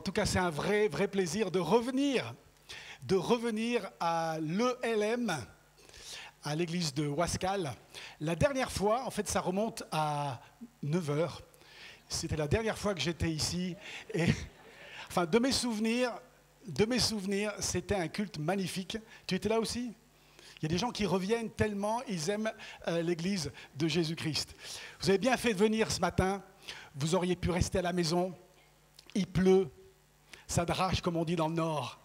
tout cas, c'est un vrai plaisir de revenir à l'ELM, à l'église de Ouascal. La dernière fois, en fait, ça remonte à 9 heures. C'était la dernière fois que j'étais ici. Et, enfin, de mes souvenirs, c'était un culte magnifique. Tu étais là aussi ? Il y a des gens qui reviennent tellement ils aiment l'église de Jésus-Christ. Vous avez bien fait de venir ce matin. Vous auriez pu rester à la maison. Il pleut. Ça drache, comme on dit dans le Nord.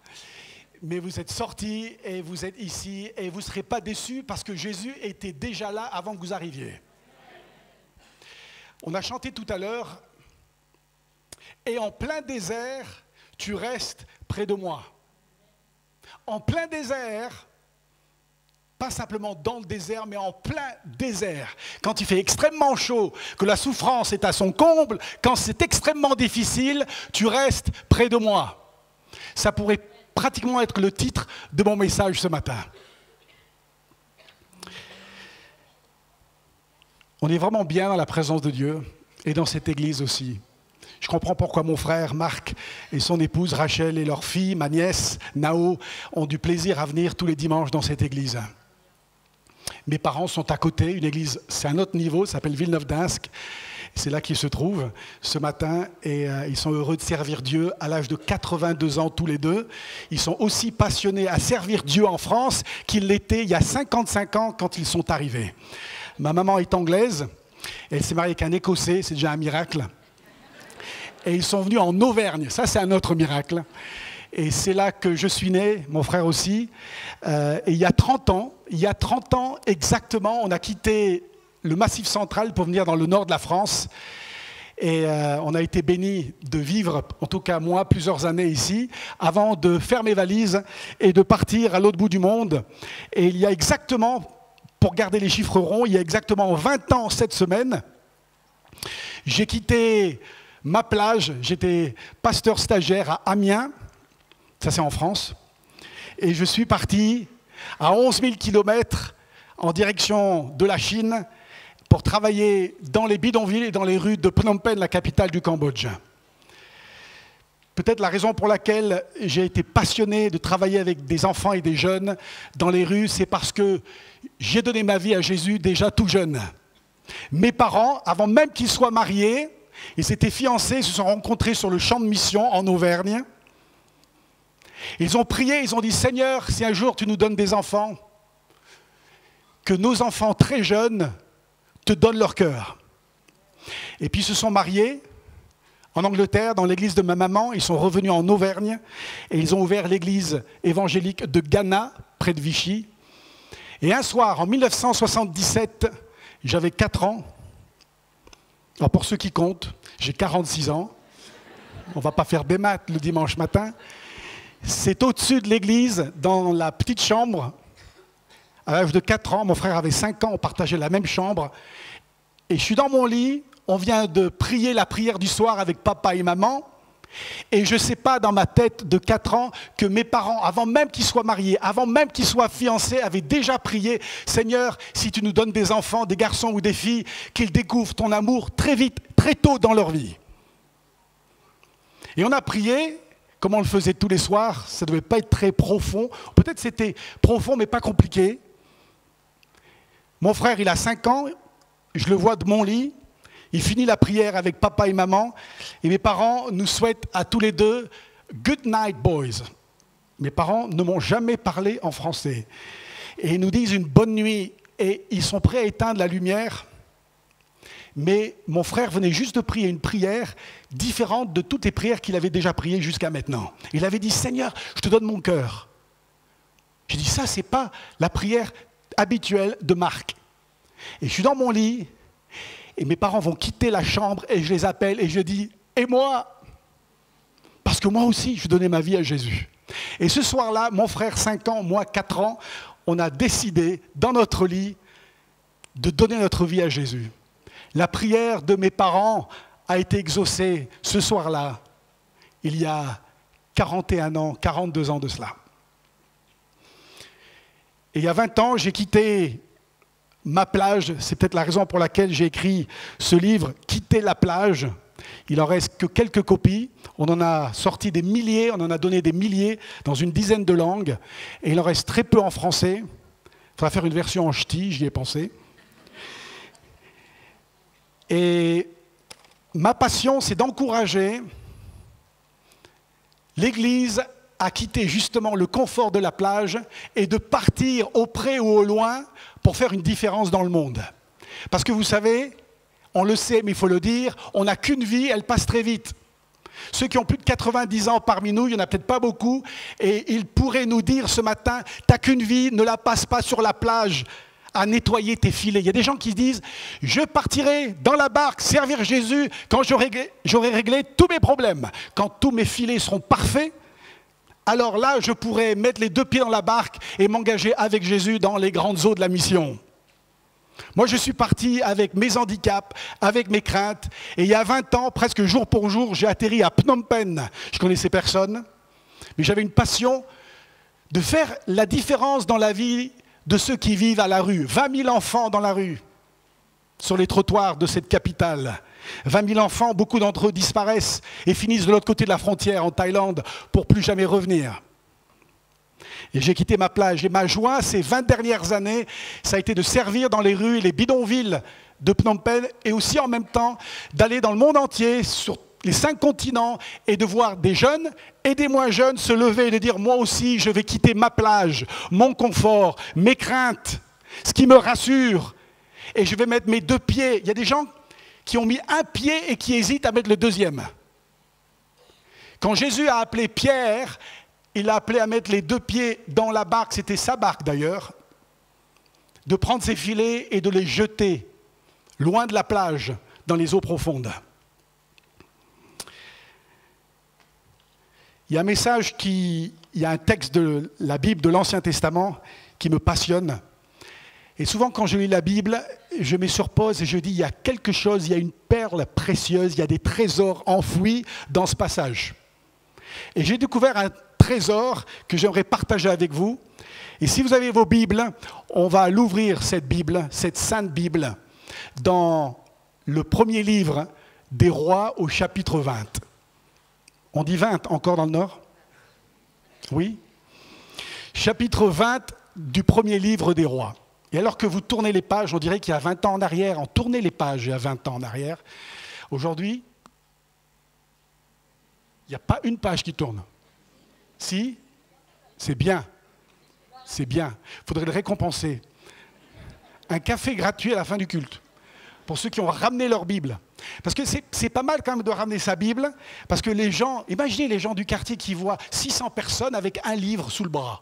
Mais vous êtes sortis et vous êtes ici et vous ne serez pas déçus parce que Jésus était déjà là avant que vous arriviez. On a chanté tout à l'heure « Et en plein désert, tu restes près de moi. » En plein désert, pas simplement dans le désert, mais en plein désert. Quand il fait extrêmement chaud, que la souffrance est à son comble, quand c'est extrêmement difficile, tu restes près de moi. Ça pourrait pratiquement être le titre de mon message ce matin. On est vraiment bien dans la présence de Dieu et dans cette église aussi. Je comprends pourquoi mon frère Marc et son épouse Rachel et leur fille, ma nièce Nao, ont du plaisir à venir tous les dimanches dans cette église. Mes parents sont à côté, une église, c'est un autre niveau, ça s'appelle Villeneuve-d'Ascq. C'est là qu'ils se trouvent ce matin et ils sont heureux de servir Dieu à l'âge de 82 ans tous les deux. Ils sont aussi passionnés à servir Dieu en France qu'ils l'étaient il y a 55 ans quand ils sont arrivés. Ma maman est anglaise, elle s'est mariée avec un Écossais, c'est déjà un miracle. Et ils sont venus en Auvergne, ça c'est un autre miracle. Et c'est là que je suis né, mon frère aussi. Et il y a 30 ans exactement, on a quitté le Massif central pour venir dans le nord de la France. Et on a été bénis de vivre, en tout cas moi, plusieurs années ici, avant de faire mes valises et de partir à l'autre bout du monde. Et il y a exactement, pour garder les chiffres ronds, il y a exactement 20 ans cette semaine, j'ai quitté ma plage, j'étais pasteur stagiaire à Amiens, ça c'est en France, et je suis parti à 11 000 km en direction de la Chine, pour travailler dans les bidonvilles et dans les rues de Phnom Penh, la capitale du Cambodge. Peut-être la raison pour laquelle j'ai été passionné de travailler avec des enfants et des jeunes dans les rues, c'est parce que j'ai donné ma vie à Jésus déjà tout jeune. Mes parents, avant même qu'ils soient mariés, ils s'étaient fiancés, se sont rencontrés sur le champ de mission en Auvergne. Ils ont prié, ils ont dit « Seigneur, si un jour tu nous donnes des enfants, que nos enfants très jeunes te donnent leur cœur. » Et puis ils se sont mariés en Angleterre, dans l'église de ma maman. Ils sont revenus en Auvergne et ils ont ouvert l'église évangélique de Ghana, près de Vichy. Et un soir, en 1977, j'avais 4 ans. Alors pour ceux qui comptent, j'ai 46 ans. On ne va pas faire des maths le dimanche matin. C'est au-dessus de l'église, dans la petite chambre. À l'âge de 4 ans, mon frère avait 5 ans, on partageait la même chambre. Et je suis dans mon lit, on vient de prier la prière du soir avec papa et maman. Et je ne sais pas dans ma tête de 4 ans que mes parents, avant même qu'ils soient mariés, avant même qu'ils soient fiancés, avaient déjà prié « Seigneur, si tu nous donnes des enfants, des garçons ou des filles, qu'ils découvrent ton amour très vite, très tôt dans leur vie. » Et on a prié, comme on le faisait tous les soirs, ça ne devait pas être très profond. Peut-être c'était profond mais pas compliqué. Mon frère, il a 5 ans, je le vois de mon lit, il finit la prière avec papa et maman, et mes parents nous souhaitent à tous les deux « Good night, boys ». Mes parents ne m'ont jamais parlé en français. Et ils nous disent une bonne nuit, et ils sont prêts à éteindre la lumière. Mais mon frère venait juste de prier une prière différente de toutes les prières qu'il avait déjà priées jusqu'à maintenant. Il avait dit « Seigneur, je te donne mon cœur ». J'ai dit « Ça, ce n'est pas la prière habituelle de Marc ». Et je suis dans mon lit, et mes parents vont quitter la chambre, et je les appelle, et je dis « Et moi ?» Parce que moi aussi, je donnais ma vie à Jésus. Et ce soir-là, mon frère 5 ans, moi 4 ans, on a décidé, dans notre lit, de donner notre vie à Jésus. La prière de mes parents a été exaucée ce soir-là, il y a 41 ans, 42 ans de cela. Et il y a 20 ans, j'ai quitté ma plage. C'est peut-être la raison pour laquelle j'ai écrit ce livre, « Quitter la plage ». Il en reste que quelques copies. On en a sorti des milliers, on en a donné des milliers dans une dizaine de langues. Et il en reste très peu en français. Il faudra faire une version en ch'ti, j'y ai pensé. Et ma passion, c'est d'encourager l'Église à quitter justement le confort de la plage et de partir au près ou au loin pour faire une différence dans le monde. Parce que vous savez, on le sait, mais il faut le dire, on n'a qu'une vie, elle passe très vite. Ceux qui ont plus de 90 ans parmi nous, il n'y en a peut-être pas beaucoup, et ils pourraient nous dire ce matin, t'as qu'une vie, ne la passe pas sur la plage à nettoyer tes filets. Il y a des gens qui disent, je partirai dans la barque servir Jésus quand j'aurai réglé tous mes problèmes. Quand tous mes filets seront parfaits, alors là, je pourrai mettre les deux pieds dans la barque et m'engager avec Jésus dans les grandes eaux de la mission. Moi, je suis parti avec mes handicaps, avec mes craintes, et il y a 20 ans, presque jour pour jour, j'ai atterri à Phnom Penh. Je connaissais personne, mais j'avais une passion de faire la différence dans la vie de ceux qui vivent à la rue. 20 000 enfants dans la rue, sur les trottoirs de cette capitale. 20 000 enfants, beaucoup d'entre eux disparaissent et finissent de l'autre côté de la frontière, en Thaïlande, pour plus jamais revenir. Et j'ai quitté ma plage. Et ma joie, ces 20 dernières années, ça a été de servir dans les rues et les bidonvilles de Phnom Penh, et aussi en même temps d'aller dans le monde entier, sur les 5 continents, et de voir des jeunes et des moins jeunes se lever et de dire, moi aussi, je vais quitter ma plage, mon confort, mes craintes, ce qui me rassure, et je vais mettre mes 2 pieds. Il y a des gens qui ont mis un pied et qui hésitent à mettre le deuxième. Quand Jésus a appelé Pierre, il l'a appelé à mettre les 2 pieds dans la barque, c'était sa barque d'ailleurs, de prendre ses filets et de les jeter loin de la plage, dans les eaux profondes. Il y a un message il y a un texte de la Bible de l'Ancien Testament qui me passionne. Et souvent, quand je lis la Bible, je mets sur pause et je dis, il y a quelque chose, il y a une perle précieuse, il y a des trésors enfouis dans ce passage. Et j'ai découvert un trésor que j'aimerais partager avec vous. Et si vous avez vos Bibles, on va l'ouvrir, cette Bible, cette Sainte Bible, dans le premier livre des Rois au chapitre 20. On dit 20 encore dans le Nord? Oui. Chapitre 20 du premier livre des Rois. Et alors que vous tournez les pages, on dirait qu'il y a 20 ans en arrière, on tournait les pages il y a 20 ans en arrière. Aujourd'hui, il n'y a pas une page qui tourne. Si, c'est bien. C'est bien. Il faudrait le récompenser. Un café gratuit à la fin du culte, pour ceux qui ont ramené leur Bible. Parce que c'est pas mal quand même de ramener sa Bible, parce que les gens, imaginez les gens du quartier qui voient 600 personnes avec un livre sous le bras.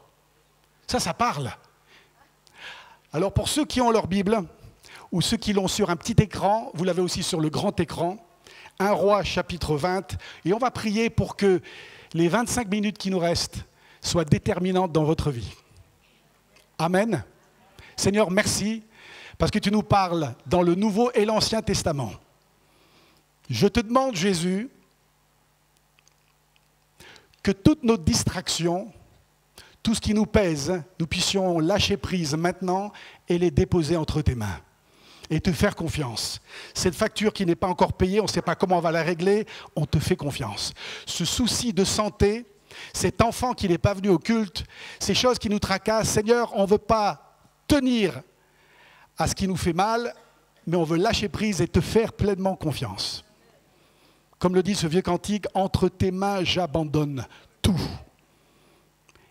Ça parle. Alors pour ceux qui ont leur Bible, ou ceux qui l'ont sur un petit écran, vous l'avez aussi sur le grand écran, 1 Roi chapitre 20, et on va prier pour que les 25 minutes qui nous restent soient déterminantes dans votre vie. Amen. Seigneur, merci, parce que tu nous parles dans le Nouveau et l'Ancien Testament. Je te demande, Jésus, que toutes nos distractions, tout ce qui nous pèse, nous puissions lâcher prise maintenant et les déposer entre tes mains. Et te faire confiance. Cette facture qui n'est pas encore payée, on ne sait pas comment on va la régler, on te fait confiance. Ce souci de santé, cet enfant qui n'est pas venu au culte, ces choses qui nous tracassent, Seigneur, on ne veut pas tenir à ce qui nous fait mal, mais on veut lâcher prise et te faire pleinement confiance. Comme le dit ce vieux cantique, entre tes mains, j'abandonne tout.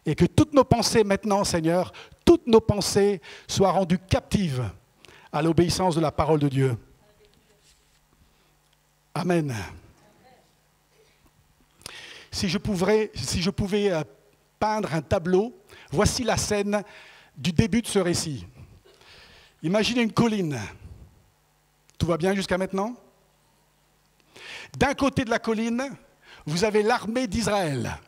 Et que toutes nos pensées maintenant, Seigneur, toutes nos pensées soient rendues captives à l'obéissance de la parole de Dieu. Amen. Si je pouvais peindre un tableau, voici la scène du début de ce récit. Imaginez une colline. Tout va bien jusqu'à maintenant? D'un côté de la colline, vous avez l'armée d'Israël.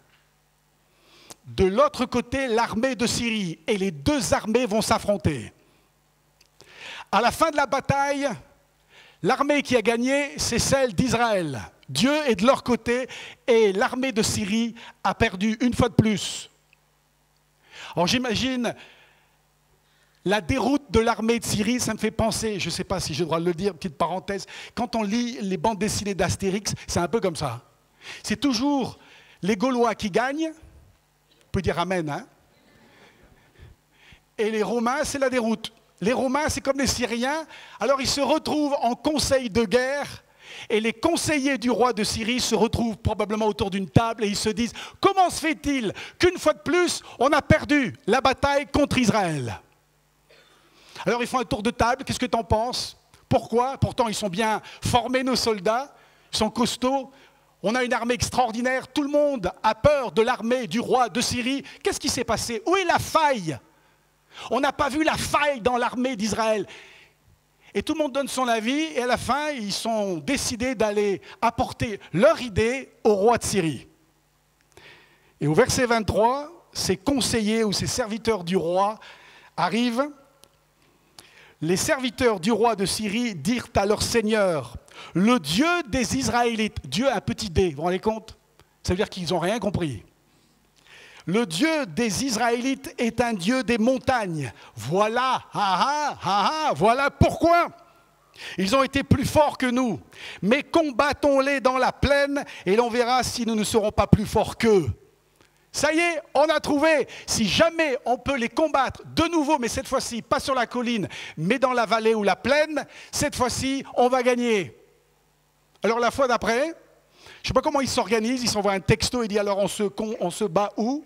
De l'autre côté, l'armée de Syrie. Et les 2 armées vont s'affronter. À la fin de la bataille, l'armée qui a gagné, c'est celle d'Israël. Dieu est de leur côté et l'armée de Syrie a perdu une fois de plus. Alors j'imagine la déroute de l'armée de Syrie, ça me fait penser, je ne sais pas si j'ai le droit de le dire, petite parenthèse, quand on lit les bandes dessinées d'Astérix, c'est un peu comme ça. C'est toujours les Gaulois qui gagnent, on peut dire amen, hein. Et les Romains, c'est la déroute. Les Romains, c'est comme les Syriens, alors ils se retrouvent en conseil de guerre, et les conseillers du roi de Syrie se retrouvent probablement autour d'une table, et ils se disent, comment se fait-il qu'une fois de plus, on a perdu la bataille contre Israël? Alors ils font un tour de table, qu'est-ce que tu en penses? Pourquoi? Pourtant ils sont bien formés, nos soldats, ils sont costauds, on a une armée extraordinaire, tout le monde a peur de l'armée du roi de Syrie. Qu'est-ce qui s'est passé? Où est la faille? On n'a pas vu la faille dans l'armée d'Israël. Et tout le monde donne son avis, et à la fin, ils sont décidés d'aller apporter leur idée au roi de Syrie. Et au verset 23, ces conseillers ou ces serviteurs du roi arrivent. Les serviteurs du roi de Syrie dirent à leur seigneur, le Dieu des Israélites, Dieu un petit d, vous vous rendez compte? Ça veut dire qu'ils n'ont rien compris. Le Dieu des Israélites est un Dieu des montagnes. Voilà, voilà pourquoi. Ils ont été plus forts que nous. Mais combattons-les dans la plaine et l'on verra si nous ne serons pas plus forts qu'eux. Ça y est, on a trouvé. Si jamais on peut les combattre de nouveau, mais cette fois-ci, pas sur la colline, mais dans la vallée ou la plaine, cette fois-ci, on va gagner. Alors la fois d'après, je ne sais pas comment ils s'organisent, ils s'envoient un texto, il dit alors on se bat où?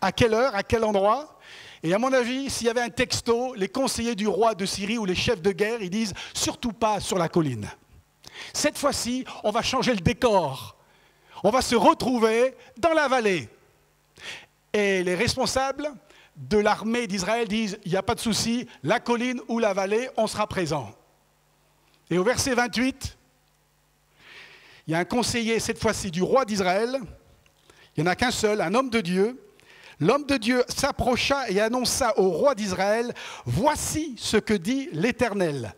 À quelle heure? À quel endroit? Et à mon avis, s'il y avait un texto, les conseillers du roi de Syrie ou les chefs de guerre, ils disent surtout pas sur la colline. Cette fois-ci, on va changer le décor. On va se retrouver dans la vallée. Et les responsables de l'armée d'Israël disent il n'y a pas de souci, la colline ou la vallée, on sera présent. Et au verset 28, il y a un conseiller, cette fois-ci du roi d'Israël, il n'y en a qu'un seul, un homme de Dieu. L'homme de Dieu s'approcha et annonça au roi d'Israël, « Voici ce que dit l'Éternel.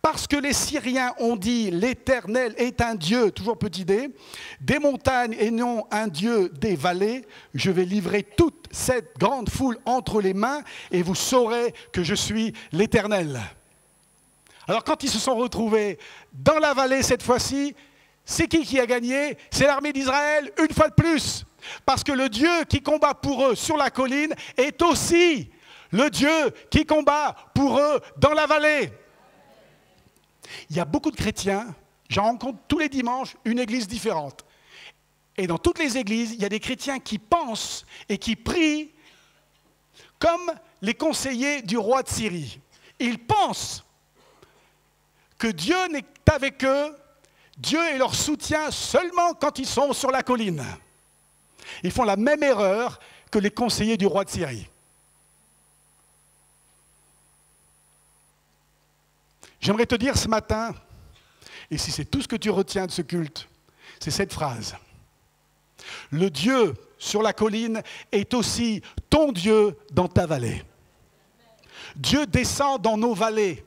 Parce que les Syriens ont dit, l'Éternel est un Dieu, toujours petit d, des montagnes et non un Dieu des vallées, je vais livrer toute cette grande foule entre les mains et vous saurez que je suis l'Éternel. » Alors quand ils se sont retrouvés dans la vallée cette fois-ci, c'est qui a gagné? C'est l'armée d'Israël, une fois de plus. Parce que le Dieu qui combat pour eux sur la colline est aussi le Dieu qui combat pour eux dans la vallée. Il y a beaucoup de chrétiens, j'en rencontre tous les dimanches, une église différente. Et dans toutes les églises, il y a des chrétiens qui pensent et qui prient comme les conseillers du roi de Syrie. Ils pensent que Dieu n'est avec eux, Dieu est leur soutien seulement quand ils sont sur la colline. Ils font la même erreur que les conseillers du roi de Syrie. J'aimerais te dire ce matin, et si c'est tout ce que tu retiens de ce culte, c'est cette phrase. Le Dieu sur la colline est aussi ton Dieu dans ta vallée. Dieu descend dans nos vallées.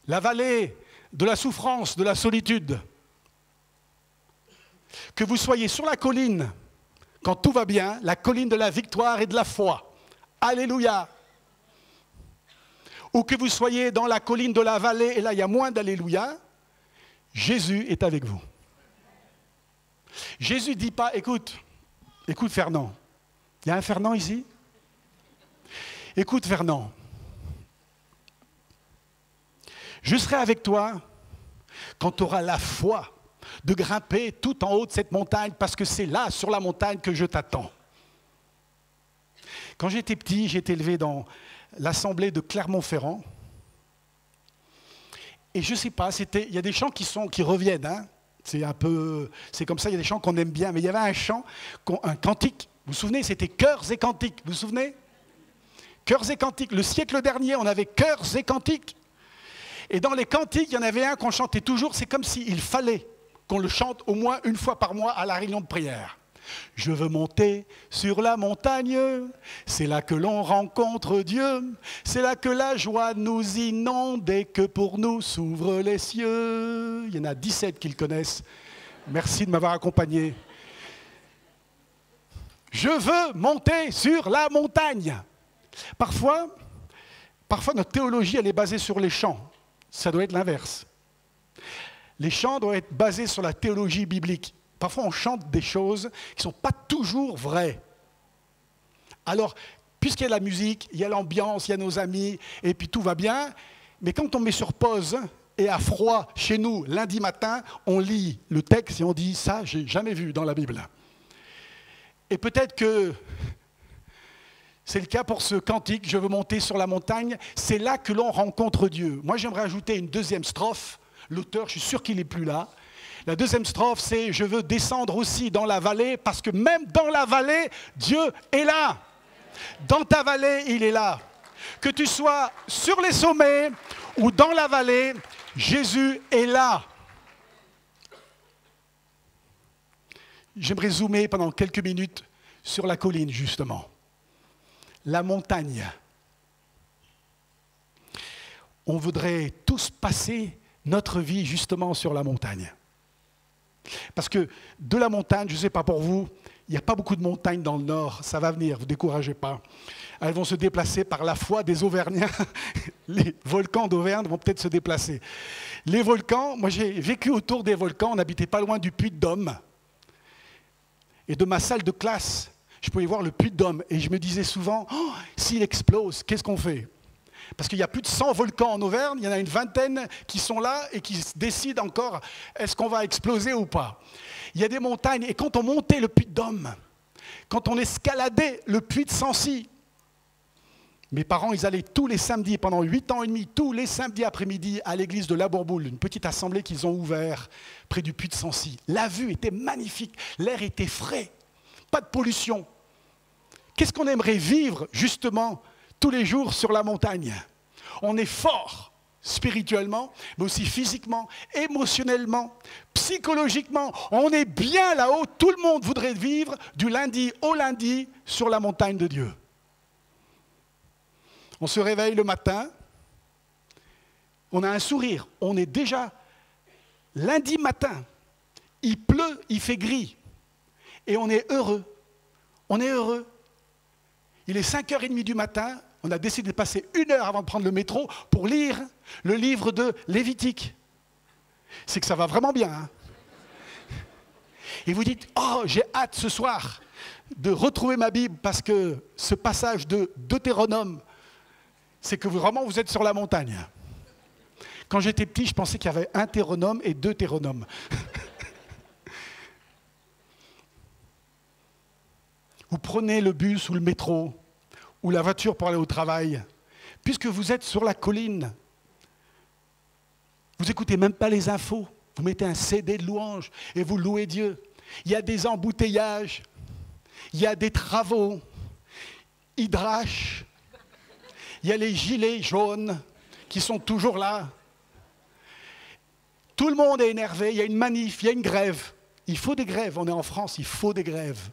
La vallée de la souffrance, de la solitude. Que vous soyez sur la colline, quand tout va bien, la colline de la victoire et de la foi. Alléluia. Ou que vous soyez dans la colline de la vallée, et là il y a moins d'alléluia, Jésus est avec vous. Jésus ne dit pas, écoute Fernand, il y a un Fernand ici? Écoute Fernand, je serai avec toi quand tu auras la foi de grimper tout en haut de cette montagne, parce que c'est là, sur la montagne, que je t'attends. Quand j'étais petit, j'ai été élevé dans l'assemblée de Clermont-Ferrand. Et je ne sais pas, il y a des chants qui reviennent. Hein. C'est comme ça, il y a des chants qu'on aime bien. Mais il y avait un chant, un cantique. Vous vous souvenez, c'était Chœurs et Cantiques. Vous vous souvenez? Chœurs et Cantiques. Le siècle dernier, on avait Chœurs et Cantiques. Et dans les cantiques, il y en avait un qu'on chantait toujours. C'est comme s'il fallait qu'on le chante au moins une fois par mois à la réunion de prière. Je veux monter sur la montagne, c'est là que l'on rencontre Dieu, c'est là que la joie nous inonde et que pour nous s'ouvrent les cieux. Il y en a 17 qui le connaissent. Merci de m'avoir accompagné. Je veux monter sur la montagne. Parfois, Parfois, notre théologie, elle est basée sur les chants. Ça doit être l'inverse. Les chants doivent être basés sur la théologie biblique. Parfois, on chante des choses qui ne sont pas toujours vraies. Alors, puisqu'il y a la musique, il y a l'ambiance, il y a nos amis, et puis tout va bien, mais quand on met sur pause et à froid chez nous, lundi matin, on lit le texte et on dit « ça, j'ai jamais vu dans la Bible ». Et peut-être que c'est le cas pour ce cantique, je veux monter sur la montagne, c'est là que l'on rencontre Dieu. Moi, j'aimerais ajouter une deuxième strophe. L'auteur, je suis sûr qu'il n'est plus là. La deuxième strophe, c'est « je veux descendre aussi dans la vallée » parce que même dans la vallée, Dieu est là. Dans ta vallée, il est là. Que tu sois sur les sommets ou dans la vallée, Jésus est là. J'aimerais zoomer pendant quelques minutes sur la colline, justement. La montagne. On voudrait tous passer notre vie, justement, sur la montagne. Parce que de la montagne, je ne sais pas pour vous, il n'y a pas beaucoup de montagnes dans le nord, ça va venir, ne vous découragez pas. Elles vont se déplacer par la foi des Auvergnats. Les volcans d'Auvergne vont peut-être se déplacer. Les volcans, moi j'ai vécu autour des volcans, on n'habitait pas loin du Puy-de-Dôme. Et de ma salle de classe, je pouvais voir le Puy-de-Dôme. Et je me disais souvent, oh, s'il explose, qu'est-ce qu'on fait? Parce qu'il y a plus de 100 volcans en Auvergne, il y en a une vingtaine qui sont là et qui décident encore, est-ce qu'on va exploser ou pas? Il y a des montagnes, et quand on montait le Puy-de-Dôme, quand on escaladait le puits de Sancy, mes parents, ils allaient tous les samedis, pendant 8 ans et demi, tous les samedis après-midi, à l'église de La Bourboule, une petite assemblée qu'ils ont ouverte près du puits de Sancy. La vue était magnifique, l'air était frais, pas de pollution. Qu'est-ce qu'on aimerait vivre, justement, tous les jours sur la montagne? On est fort spirituellement, mais aussi physiquement, émotionnellement, psychologiquement. On est bien là-haut. Tout le monde voudrait vivre du lundi au lundi sur la montagne de Dieu. On se réveille le matin, on a un sourire, on est déjà lundi matin, il pleut, il fait gris, et on est heureux. On est heureux. Il est 5h30 du matin, on a décidé de passer 1 heure avant de prendre le métro pour lire le livre de Lévitique. C'est que ça va vraiment bien. Hein? Et vous dites, oh, j'ai hâte ce soir de retrouver ma Bible parce que ce passage de Deutéronome, c'est que vraiment vous êtes sur la montagne. Quand j'étais petit, je pensais qu'il y avait un Théronome et 2 Théronomes. Vous prenez le bus ou le métro ou la voiture pour aller au travail, puisque vous êtes sur la colline, vous n'écoutez même pas les infos, vous mettez un CD de louange et vous louez Dieu. Il y a des embouteillages, il y a des travaux, Hydrache, il y a les gilets jaunes qui sont toujours là. Tout le monde est énervé, il y a une manif, il y a une grève. Il faut des grèves, on est en France, il faut des grèves.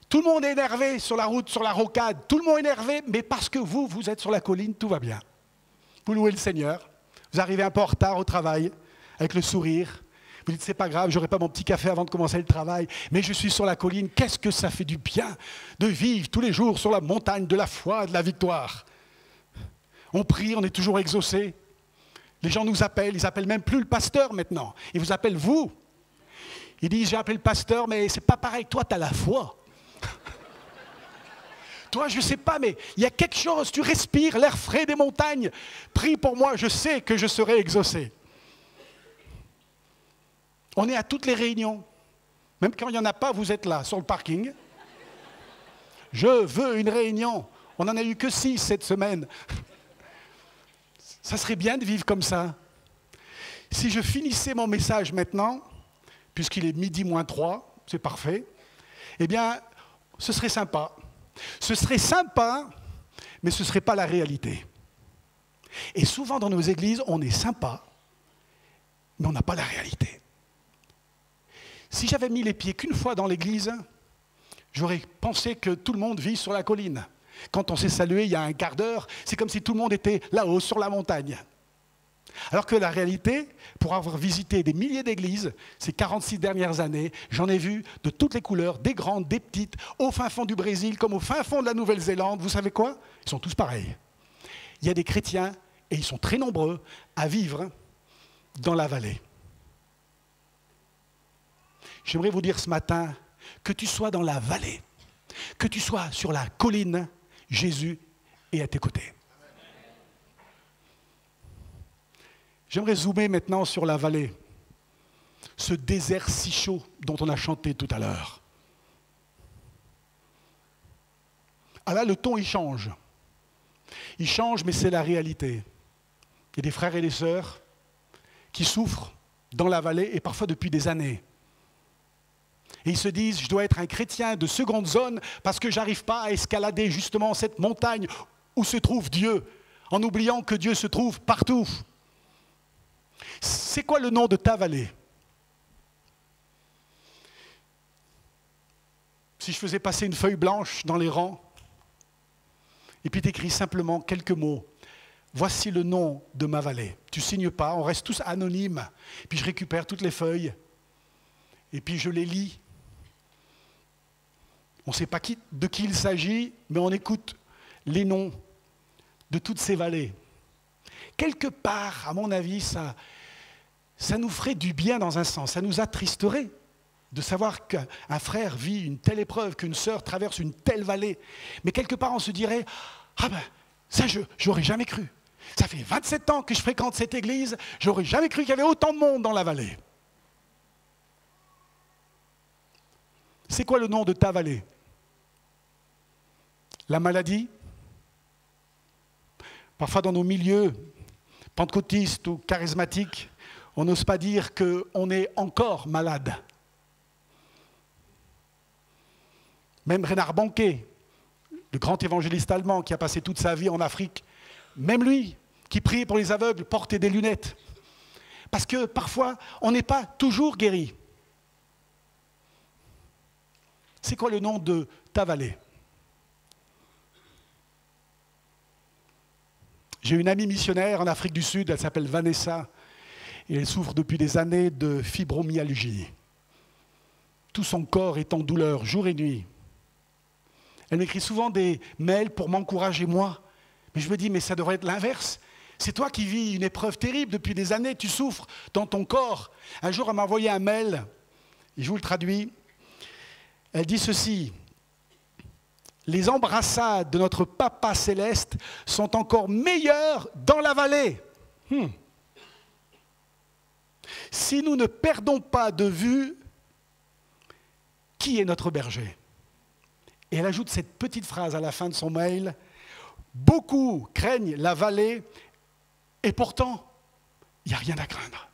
Tout le monde est énervé sur la route, sur la rocade, tout le monde est énervé, mais parce que vous êtes sur la colline, tout va bien. Vous louez le Seigneur, vous arrivez un peu en retard au travail, avec le sourire. Vous dites, c'est pas grave, j'aurai pas mon petit café avant de commencer le travail, mais je suis sur la colline, qu'est-ce que ça fait du bien de vivre tous les jours sur la montagne de la foi, de la victoire. On prie, on est toujours exaucé. Les gens nous appellent, ils appellent même plus le pasteur maintenant, ils vous appellent vous. Ils disent, j'ai appelé le pasteur, mais c'est pas pareil, toi tu as la foi. Toi, je ne sais pas, mais il y a quelque chose, tu respires l'air frais des montagnes. Prie pour moi, je sais que je serai exaucé. On est à toutes les réunions. Même quand il n'y en a pas, vous êtes là, sur le parking. Je veux une réunion. On n'en a eu que 6 cette semaine. Ça serait bien de vivre comme ça. Si je finissais mon message maintenant, puisqu'il est 12:03, c'est parfait, eh bien, ce serait sympa. Ce serait sympa, mais ce ne serait pas la réalité. Et souvent dans nos églises, on est sympa, mais on n'a pas la réalité. Si j'avais mis les pieds qu'une fois dans l'église, j'aurais pensé que tout le monde vit sur la colline. Quand on s'est salué il y a un quart d'heure, c'est comme si tout le monde était là-haut sur la montagne. Alors que la réalité, pour avoir visité des milliers d'églises, ces 46 dernières années, j'en ai vu de toutes les couleurs, des grandes, des petites, au fin fond du Brésil comme au fin fond de la Nouvelle-Zélande. Vous savez quoi? Ils sont tous pareils. il y a des chrétiens, et ils sont très nombreux, à vivre dans la vallée. J'aimerais vous dire ce matin, que tu sois dans la vallée, que tu sois sur la colline, Jésus est à tes côtés. J'aimerais zoomer maintenant sur la vallée, ce désert si chaud dont on a chanté tout à l'heure. Ah là, le ton, il change. Il change, mais c'est la réalité. Il y a des frères et des sœurs qui souffrent dans la vallée, et parfois depuis des années. Et ils se disent, je dois être un chrétien de seconde zone parce que je n'arrive pas à escalader justement cette montagne où se trouve Dieu, en oubliant que Dieu se trouve partout. C'est quoi le nom de ta vallée? Si je faisais passer une feuille blanche dans les rangs, et puis tu écris simplement quelques mots. Voici le nom de ma vallée. Tu ne signes pas, on reste tous anonymes. Puis je récupère toutes les feuilles, et puis je les lis. On ne sait pas de qui il s'agit, mais on écoute les noms de toutes ces vallées. Quelque part, à mon avis, ça nous ferait du bien dans un sens, ça nous attristerait de savoir qu'un frère vit une telle épreuve, qu'une sœur traverse une telle vallée. Mais quelque part, on se dirait, ah ben, ça, j'aurais jamais cru. Ça fait 27 ans que je fréquente cette église, j'aurais jamais cru qu'il y avait autant de monde dans la vallée. C'est quoi le nom de ta vallée? La maladie? Parfois dans nos milieux pentecôtistes ou charismatiques, on n'ose pas dire qu'on est encore malade. Même Reinhard Bonnke, le grand évangéliste allemand qui a passé toute sa vie en Afrique, même lui, qui priait pour les aveugles, portait des lunettes. Parce que parfois, on n'est pas toujours guéri. C'est quoi le nom de ta vallée? J'ai une amie missionnaire en Afrique du Sud, elle s'appelle Vanessa, et elle souffre depuis des années de fibromyalgie. Tout son corps est en douleur, jour et nuit. Elle m'écrit souvent des mails pour m'encourager, moi. Mais je me dis, mais ça devrait être l'inverse. C'est toi qui vis une épreuve terrible depuis des années, tu souffres dans ton corps. Un jour, elle m'a envoyé un mail, et je vous le traduis. Elle dit ceci: les embrassades de notre Papa Céleste sont encore meilleures dans la vallée. Si nous ne perdons pas de vue qui est notre berger. Et elle ajoute cette petite phrase à la fin de son mail: beaucoup craignent la vallée et pourtant, il n'y a rien à craindre.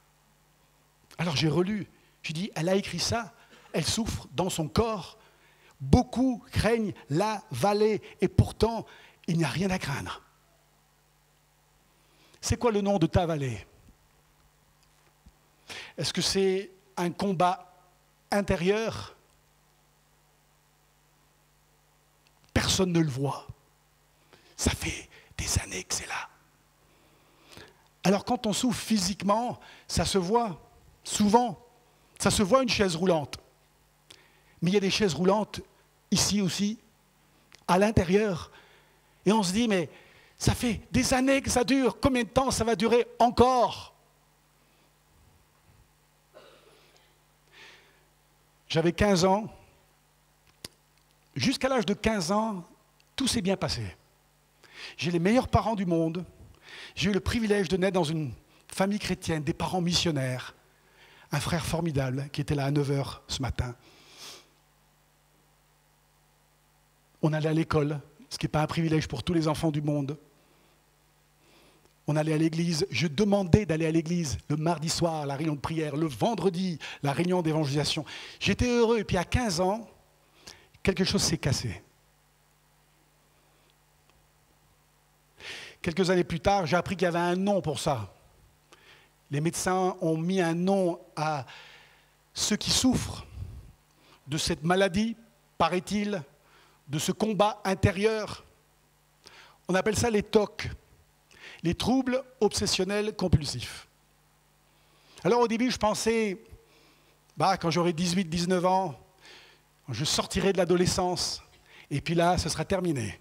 Alors j'ai relu, j'ai dit, elle a écrit ça, elle souffre dans son corps. Beaucoup craignent la vallée et pourtant, il n'y a rien à craindre. C'est quoi le nom de ta vallée? Est-ce que c'est un combat intérieur? Personne ne le voit. Ça fait des années que c'est là. Alors quand on souffre physiquement, ça se voit souvent. Ça se voit une chaise roulante. Mais il y a des chaises roulantes ici aussi, à l'intérieur. Et on se dit, mais ça fait des années que ça dure. Combien de temps ça va durer encore? J'avais 15 ans. Jusqu'à l'âge de 15 ans, tout s'est bien passé. J'ai les meilleurs parents du monde. J'ai eu le privilège de naître dans une famille chrétienne, des parents missionnaires. Un frère formidable qui était là à 9h ce matin. On allait à l'école, ce qui n'est pas un privilège pour tous les enfants du monde. On allait à l'église. Je demandais d'aller à l'église le mardi soir, la réunion de prière, le vendredi, la réunion d'évangélisation. J'étais heureux. Et puis à 15 ans, quelque chose s'est cassé. Quelques années plus tard, j'ai appris qu'il y avait un nom pour ça. Les médecins ont mis un nom à ceux qui souffrent de cette maladie, paraît-il, de ce combat intérieur. On appelle ça les TOC, les troubles obsessionnels compulsifs. Alors au début, je pensais, quand j'aurai 18-19 ans, je sortirai de l'adolescence, et puis là, ce sera terminé.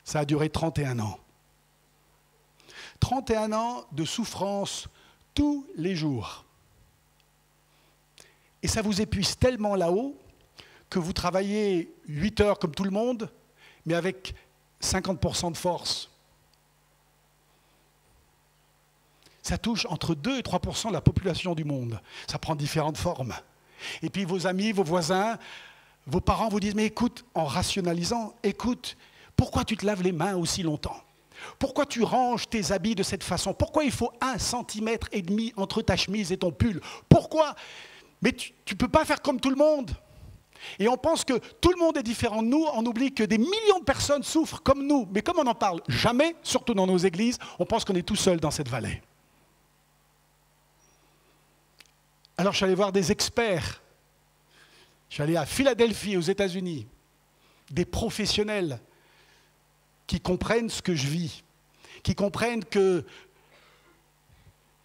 Ça a duré 31 ans. 31 ans de souffrance tous les jours. Et ça vous épuise tellement là-haut que vous travaillez 8 heures comme tout le monde, mais avec 50% de force. Ça touche entre 2 et 3% de la population du monde. Ça prend différentes formes. Et puis vos amis, vos voisins, vos parents vous disent « Mais écoute, en rationalisant, écoute, pourquoi tu te laves les mains aussi longtemps ? Pourquoi tu ranges tes habits de cette façon ? Pourquoi il faut 1,5 cm entre ta chemise et ton pull ? Pourquoi ? Mais tu ne peux pas faire comme tout le monde. » Et on pense que tout le monde est différent de nous, on oublie que des millions de personnes souffrent comme nous. Mais comme on n'en parle jamais, surtout dans nos églises, on pense qu'on est tout seul dans cette vallée. Alors je suis allé voir des experts. Je suis allé à Philadelphie, aux États-Unis, des professionnels qui comprennent ce que je vis, qui comprennent que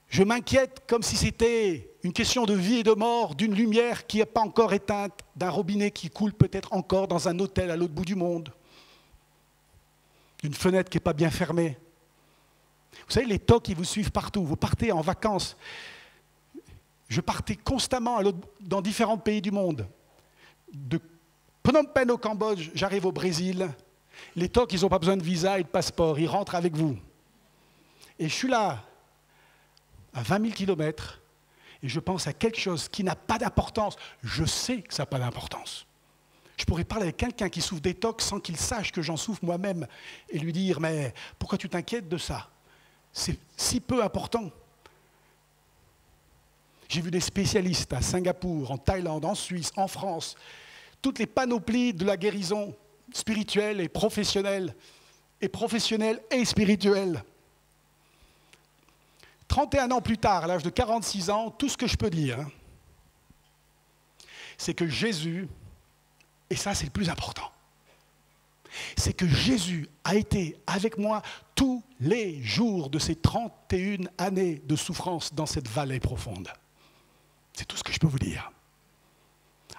je m'inquiète comme si c'était une question de vie et de mort, d'une lumière qui n'est pas encore éteinte, d'un robinet qui coule peut-être encore dans un hôtel à l'autre bout du monde, d'une fenêtre qui n'est pas bien fermée. Vous savez, les TOC, ils vous suivent partout. Vous partez en vacances. Je partais constamment dans différents pays du monde. De Phnom Penh au Cambodge, j'arrive au Brésil. Les TOC, ils n'ont pas besoin de visa et de passeport. Ils rentrent avec vous. Et je suis là, à 20 000 kilomètres, et je pense à quelque chose qui n'a pas d'importance. Je sais que ça n'a pas d'importance. Je pourrais parler avec quelqu'un qui souffre des TOC sans qu'il sache que j'en souffre moi-même et lui dire « Mais pourquoi tu t'inquiètes de ça? C'est si peu important. » J'ai vu des spécialistes à Singapour, en Thaïlande, en Suisse, en France, toutes les panoplies de la guérison spirituelle et professionnelle et spirituelle. 31 ans plus tard, à l'âge de 46 ans, tout ce que je peux dire, c'est que Jésus, et ça c'est le plus important, c'est que Jésus a été avec moi tous les jours de ces 31 années de souffrance dans cette vallée profonde. C'est tout ce que je peux vous dire.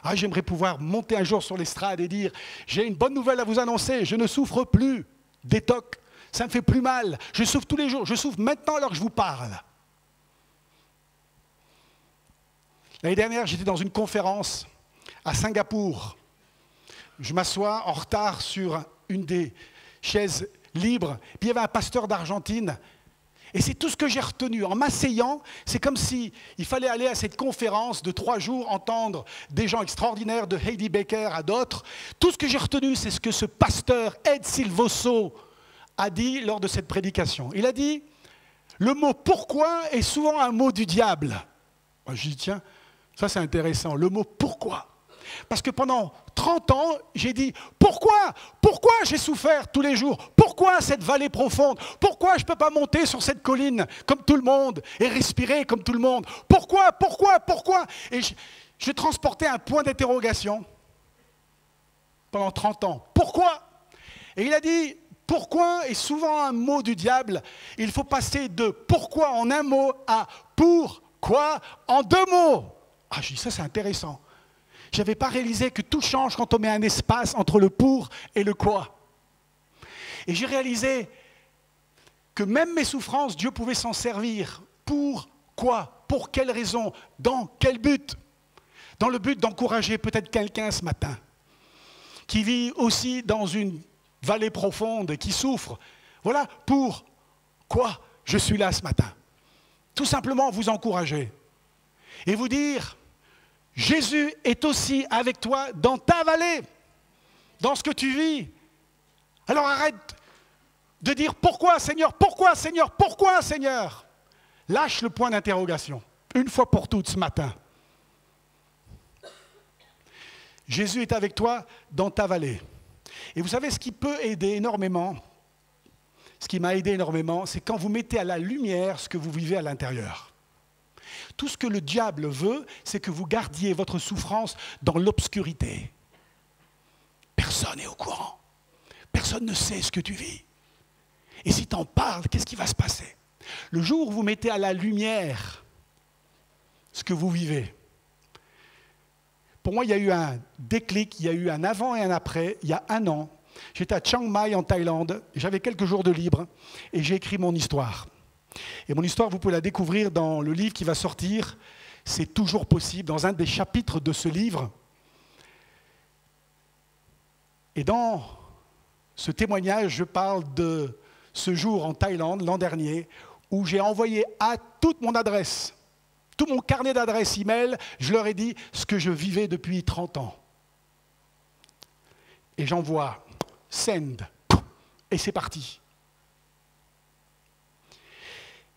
Ah, j'aimerais pouvoir monter un jour sur l'estrade et dire « J'ai une bonne nouvelle à vous annoncer, je ne souffre plus des TOC, ça ne me fait plus mal, je souffre tous les jours, je souffre maintenant alors que je vous parle. » L'année dernière, j'étais dans une conférence à Singapour. Je m'assois en retard sur une des chaises libres, puis il y avait un pasteur d'Argentine. Et c'est tout ce que j'ai retenu. En m'asseyant, c'est comme s'il fallait aller à cette conférence de 3 jours, entendre des gens extraordinaires, de Heidi Baker à d'autres. Tout ce que j'ai retenu, c'est ce que ce pasteur Ed Silvoso a dit lors de cette prédication. Il a dit, le mot « pourquoi » est souvent un mot du diable. Moi, je dis, tiens, ça c'est intéressant, le mot « pourquoi ». Parce que pendant 30 ans, j'ai dit « Pourquoi j'ai souffert tous les jours? Pourquoi cette vallée profonde? Pourquoi je ne peux pas monter sur cette colline comme tout le monde et respirer comme tout le monde? Pourquoi ?» Et je transportais un point d'interrogation pendant 30 ans. Pourquoi? Et il a dit « Pourquoi » est souvent un mot du diable. Il faut passer de « pourquoi » en un mot à « pourquoi » en 2 mots. Ah, je dis ça c'est intéressant. Je n'avais pas réalisé que tout change quand on met un espace entre le pour et le quoi. Et j'ai réalisé que même mes souffrances, Dieu pouvait s'en servir. Pour quoi? Pour quelle raison? Dans quel but? Dans le but d'encourager peut-être quelqu'un ce matin qui vit aussi dans une vallée profonde et qui souffre. Voilà pourquoi je suis là ce matin. Tout simplement vous encourager et vous dire... Jésus est aussi avec toi dans ta vallée, dans ce que tu vis. Alors arrête de dire pourquoi Seigneur, pourquoi Seigneur, pourquoi Seigneur. Lâche le point d'interrogation, une fois pour toutes ce matin. Jésus est avec toi dans ta vallée. Et vous savez ce qui peut aider énormément, ce qui m'a aidé énormément, c'est quand vous mettez à la lumière ce que vous vivez à l'intérieur. Tout ce que le diable veut, c'est que vous gardiez votre souffrance dans l'obscurité. Personne n'est au courant. Personne ne sait ce que tu vis. Et si tu en parles, qu'est-ce qui va se passer? Le jour où vous mettez à la lumière ce que vous vivez. Pour moi, il y a eu un déclic, il y a eu un avant et un après, il y a 1 an. J'étais à Chiang Mai en Thaïlande, j'avais quelques jours de libre et j'ai écrit mon histoire. Et mon histoire, vous pouvez la découvrir dans le livre qui va sortir, C'est toujours possible, dans un des chapitres de ce livre. Et dans ce témoignage, je parle de ce jour en Thaïlande, l'an dernier, où j'ai envoyé à toute mon adresse, tout mon carnet d'adresses email, je leur ai dit ce que je vivais depuis 30 ans. Et j'envoie send, et c'est parti.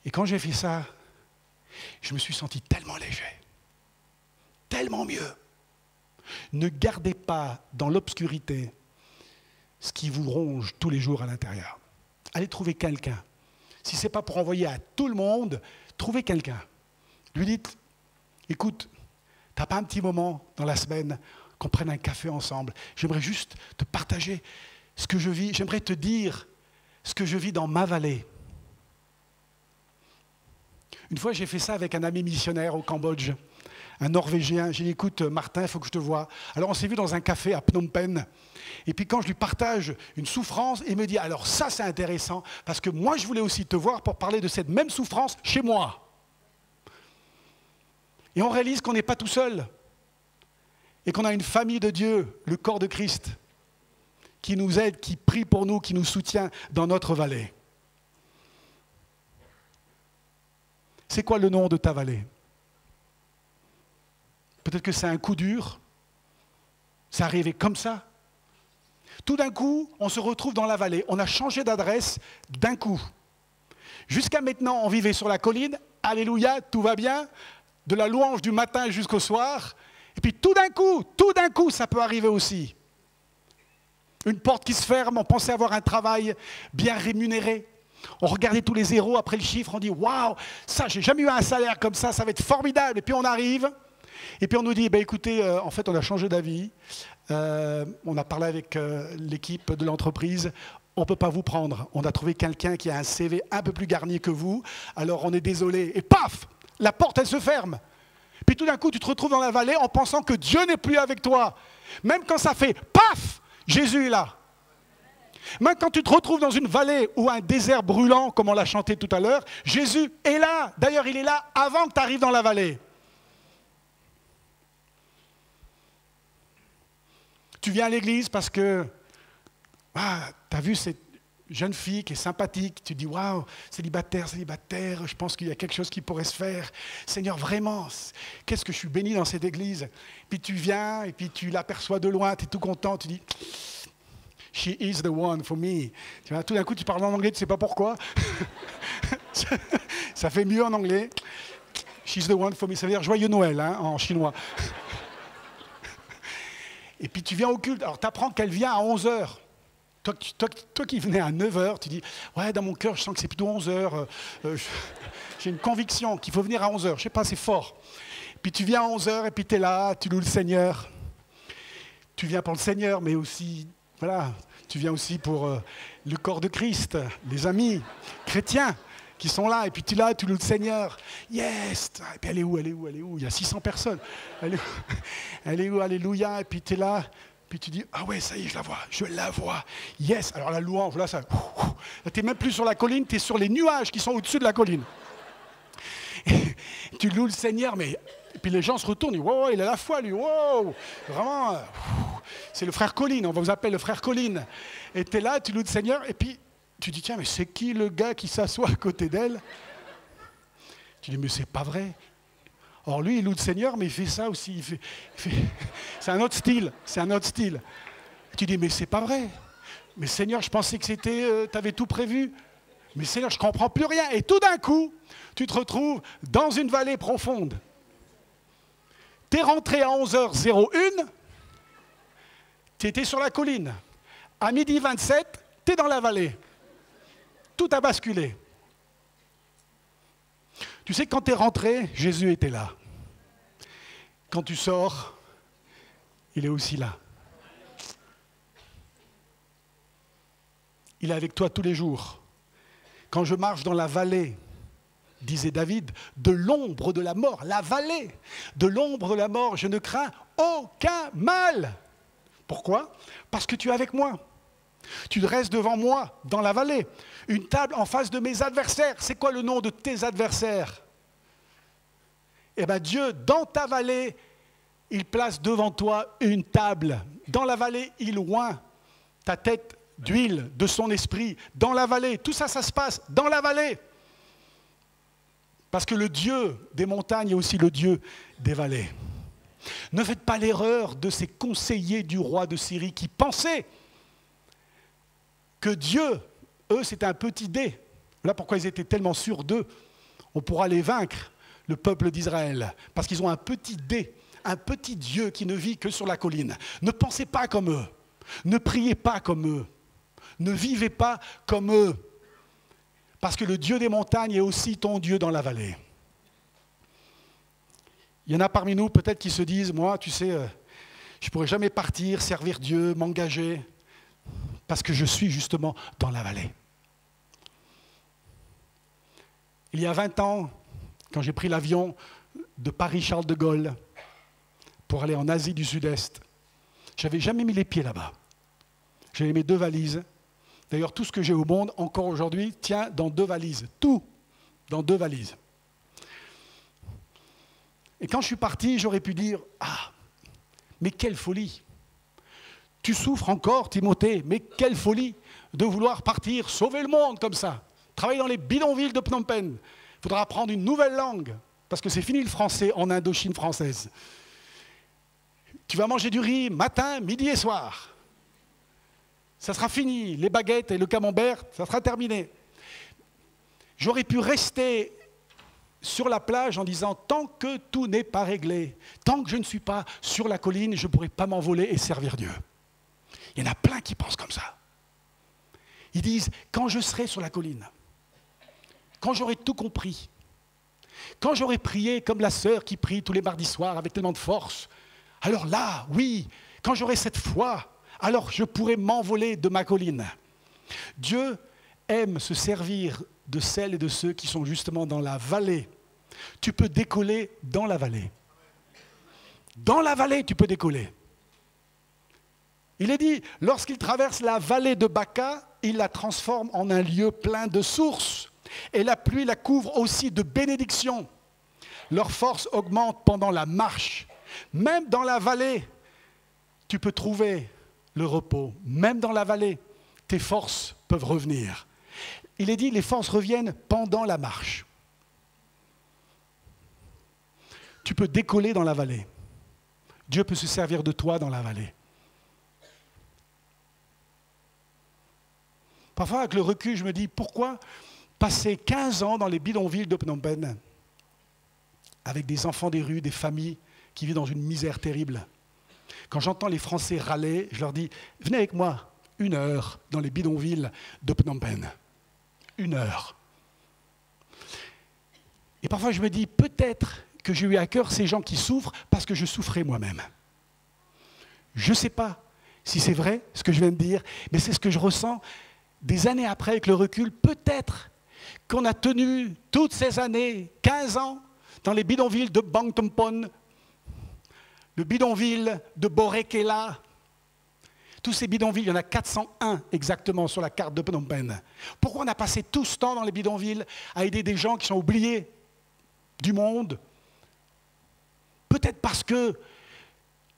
Et quand j'ai fait ça, je me suis senti tellement léger, tellement mieux. Ne gardez pas dans l'obscurité ce qui vous ronge tous les jours à l'intérieur. Allez trouver quelqu'un. Si ce n'est pas pour envoyer à tout le monde, trouvez quelqu'un. Lui dites, écoute, tu n'as pas un petit moment dans la semaine qu'on prenne un café ensemble? J'aimerais juste te partager ce que je vis. J'aimerais te dire ce que je vis dans ma vallée. Une fois, j'ai fait ça avec un ami missionnaire au Cambodge, un Norvégien. J'ai dit, écoute, Martin, il faut que je te voie. Alors, on s'est vu dans un café à Phnom Penh. Et puis, quand je lui partage une souffrance, il me dit, alors ça, c'est intéressant, parce que moi, je voulais aussi te voir pour parler de cette même souffrance chez moi. Et on réalise qu'on n'est pas tout seul. Et qu'on a une famille de Dieu, le corps de Christ, qui nous aide, qui prie pour nous, qui nous soutient dans notre vallée. C'est quoi le nom de ta vallée? Peut-être que c'est un coup dur. C'est arrivé comme ça. Tout d'un coup, on se retrouve dans la vallée. On a changé d'adresse d'un coup. Jusqu'à maintenant, on vivait sur la colline. Alléluia, tout va bien. De la louange du matin jusqu'au soir. Et puis tout d'un coup, ça peut arriver aussi. Une porte qui se ferme, on pensait avoir un travail bien rémunéré. On regardait tous les zéros après le chiffre, on dit « Waouh, ça, j'ai jamais eu un salaire comme ça va être formidable !» Et puis on arrive, et puis on nous dit « Écoutez, en fait, on a changé d'avis. On a parlé avec l'équipe de l'entreprise. On ne peut pas vous prendre. On a trouvé quelqu'un qui a un CV un peu plus garni que vous. Alors on est désolé. » Et paf, la porte, elle se ferme. Puis tout d'un coup, tu te retrouves dans la vallée en pensant que Dieu n'est plus avec toi. Même quand ça fait paf, Jésus est là. Même quand tu te retrouves dans une vallée ou un désert brûlant, comme on l'a chanté tout à l'heure, Jésus est là. D'ailleurs, il est là avant que tu arrives dans la vallée. Tu viens à l'église parce que tu as vu cette jeune fille qui est sympathique. Tu dis, waouh, célibataire, je pense qu'il y a quelque chose qui pourrait se faire. Seigneur, vraiment, qu'est-ce que je suis béni dans cette église. Puis tu viens et puis tu l'aperçois de loin, tu es tout content, tu dis... She is the one for me. Tu vois, tout d'un coup, tu parles en anglais, tu ne sais pas pourquoi. Ça fait mieux en anglais. She's the one for me. Ça veut dire joyeux Noël en chinois. Et puis tu viens au culte. Alors tu apprends qu'elle vient à 11h. Toi qui venais à 9h, tu dis ouais, dans mon cœur, je sens que c'est plutôt 11h. J'ai une conviction qu'il faut venir à 11h. Je ne sais pas, c'est fort. Puis tu viens à 11h et puis tu es là, tu loues le Seigneur. Tu viens pour le Seigneur, mais aussi. Voilà, tu viens aussi pour le corps de Christ, les amis chrétiens qui sont là. Et puis tu es là, tu loues le Seigneur. Yes! Et puis elle est où? Il y a 600 personnes. Elle est où? Alléluia. Et puis tu es là. Puis tu dis, ah ouais, ça y est, je la vois. Yes! Alors la louange, là, ça... Tu n'es même plus sur la colline, tu es sur les nuages qui sont au-dessus de la colline. Et tu loues le Seigneur, mais... Et puis les gens se retournent, ils disent, wow, il a la foi, lui, wow! Vraiment... C'est le frère Colline, on vous appelle le frère Colline. Et tu es là, tu loues le Seigneur, et puis tu dis, tiens, mais c'est qui le gars qui s'assoit à côté d'elle? Tu dis, mais c'est pas vrai. Or lui, il loue le Seigneur, mais il fait ça aussi. C'est un autre style, Tu dis, mais c'est pas vrai. Mais Seigneur, je pensais que c'était, tu avais tout prévu. Mais Seigneur, je ne comprends plus rien. Et tout d'un coup, tu te retrouves dans une vallée profonde. Tu es rentré à 11h01, tu étais sur la colline. À 12h27, tu es dans la vallée. Tout a basculé. Tu sais, quand tu es rentré, Jésus était là. Quand tu sors, il est aussi là. Il est avec toi tous les jours. Quand je marche dans la vallée, disait David, de l'ombre de la mort, la vallée de l'ombre de la mort, je ne crains aucun mal. Pourquoi? Parce que tu es avec moi. Tu dresses devant moi, dans la vallée, une table en face de mes adversaires. C'est quoi le nom de tes adversaires? Eh bien Dieu, dans ta vallée, il place devant toi une table. Dans la vallée, il oint ta tête d'huile, de son esprit. Dans la vallée, tout ça, ça se passe dans la vallée. Parce que le Dieu des montagnes est aussi le Dieu des vallées. Ne faites pas l'erreur de ces conseillers du roi de Syrie qui pensaient que Dieu, eux, c'était un petit dé. Voilà pourquoi ils étaient tellement sûrs d'eux. On pourra les vaincre, le peuple d'Israël, parce qu'ils ont un petit dé, un petit Dieu qui ne vit que sur la colline. Ne pensez pas comme eux, ne priez pas comme eux, ne vivez pas comme eux, parce que le Dieu des montagnes est aussi ton Dieu dans la vallée. Il y en a parmi nous peut-être qui se disent, moi, tu sais, je ne pourrai jamais partir, servir Dieu, m'engager, parce que je suis justement dans la vallée. Il y a 20 ans, quand j'ai pris l'avion de Paris-Charles de Gaulle pour aller en Asie du Sud-Est, je n'avais jamais mis les pieds là-bas. J'avais mes 2 valises. D'ailleurs, tout ce que j'ai au monde, encore aujourd'hui, tient dans 2 valises. Tout dans 2 valises. Et quand je suis parti, j'aurais pu dire « Ah, mais quelle folie ! Tu souffres encore, Timothée, mais quelle folie de vouloir partir, sauver le monde comme ça, travailler dans les bidonvilles de Phnom Penh. Il faudra apprendre une nouvelle langue, parce que c'est fini le français en Indochine française. Tu vas manger du riz matin, midi et soir. Ça sera fini, les baguettes et le camembert, ça sera terminé. » J'aurais pu rester sur la plage en disant « Tant que tout n'est pas réglé, tant que je ne suis pas sur la colline, je ne pourrai pas m'envoler et servir Dieu. » Il y en a plein qui pensent comme ça. Ils disent « Quand je serai sur la colline, quand j'aurai tout compris, quand j'aurai prié comme la sœur qui prie tous les mardis soirs avec tellement de force, alors là, oui, quand j'aurai cette foi, alors je pourrai m'envoler de ma colline. » Dieu aime se servir de celles et de ceux qui sont justement dans la vallée. Tu peux décoller dans la vallée. Dans la vallée, tu peux décoller. Il est dit, lorsqu'il traverse la vallée de Baca, il la transforme en un lieu plein de sources. Et la pluie la couvre aussi de bénédictions. Leur force augmente pendant la marche. Même dans la vallée, tu peux trouver le repos. Même dans la vallée, tes forces peuvent revenir. Il est dit, les forces reviennent pendant la marche. Tu peux décoller dans la vallée. Dieu peut se servir de toi dans la vallée. Parfois, avec le recul, je me dis, pourquoi passer 15 ans dans les bidonvilles de Phnom Penh avec des enfants des rues, des familles qui vivent dans une misère terrible. Quand j'entends les Français râler, je leur dis, venez avec moi 1 heure dans les bidonvilles de Phnom Penh. 1 heure. Et parfois, je me dis, peut-être que j'ai eu à cœur ces gens qui souffrent parce que je souffrais moi-même. Je ne sais pas si c'est vrai ce que je viens de dire, mais c'est ce que je ressens des années après avec le recul. Peut-être qu'on a tenu toutes ces années, 15 ans, dans les bidonvilles de Bang Tompon, le bidonville de Borekela. Tous ces bidonvilles, il y en a 401 exactement sur la carte de Phnom Penh. Pourquoi on a passé tout ce temps dans les bidonvilles à aider des gens qui sont oubliés du monde? Peut-être parce que,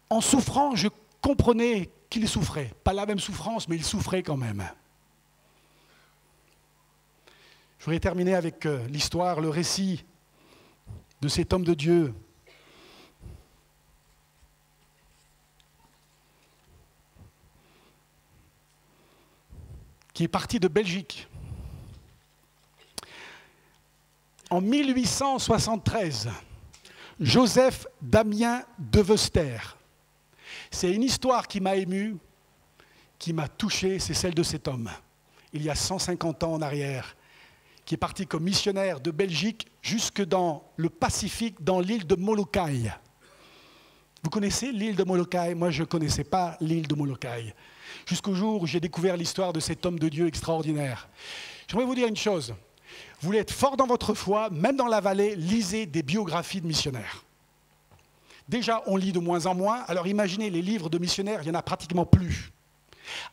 en souffrant, je comprenais qu'ils souffraient. Pas la même souffrance, mais ils souffraient quand même. Je voudrais terminer avec l'histoire, le récit de cet homme de Dieu qui est parti de Belgique. En 1873, Joseph Damien de Veuster. C'est une histoire qui m'a ému, qui m'a touché, c'est celle de cet homme, il y a 150 ans en arrière, qui est parti comme missionnaire de Belgique jusque dans le Pacifique, dans l'île de Molokai. Vous connaissez l'île de Molokai? Moi, je ne connaissais pas l'île de Molokai. Jusqu'au jour où j'ai découvert l'histoire de cet homme de Dieu extraordinaire. J'aimerais vous dire une chose. Vous voulez être fort dans votre foi, même dans la vallée, lisez des biographies de missionnaires. Déjà, on lit de moins en moins, alors imaginez les livres de missionnaires, il n'y en a pratiquement plus.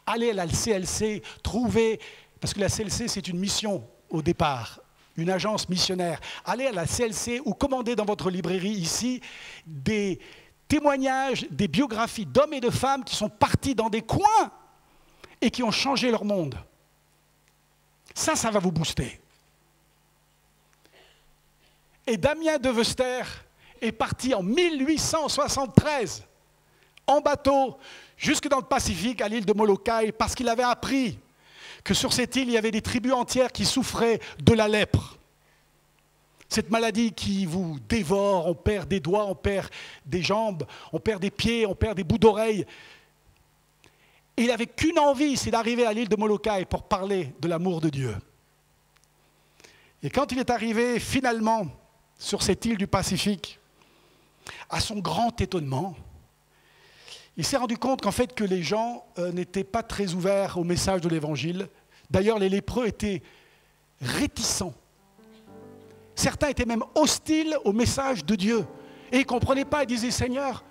Allez à la CLC, trouvez, parce que la CLC c'est une mission au départ, une agence missionnaire. Allez à la CLC ou commandez dans votre librairie ici des témoignages, des biographies d'hommes et de femmes qui sont partis dans des coins et qui ont changé leur monde. Ça va vous booster. Et Damien de Veuster est parti en 1873 en bateau jusque dans le Pacifique, à l'île de Molokai, parce qu'il avait appris que sur cette île, il y avait des tribus entières qui souffraient de la lèpre. Cette maladie qui vous dévore, on perd des doigts, on perd des jambes, on perd des pieds, on perd des bouts d'oreilles. Et il n'avait qu'une envie, c'est d'arriver à l'île de Molokai pour parler de l'amour de Dieu. Et quand il est arrivé finalement sur cette île du Pacifique, à son grand étonnement, il s'est rendu compte qu'en fait que les gens n'étaient pas très ouverts au message de l'Évangile. D'ailleurs, les lépreux étaient réticents. Certains étaient même hostiles au message de Dieu. Et ils ne comprenaient pas, ils disaient « Seigneur,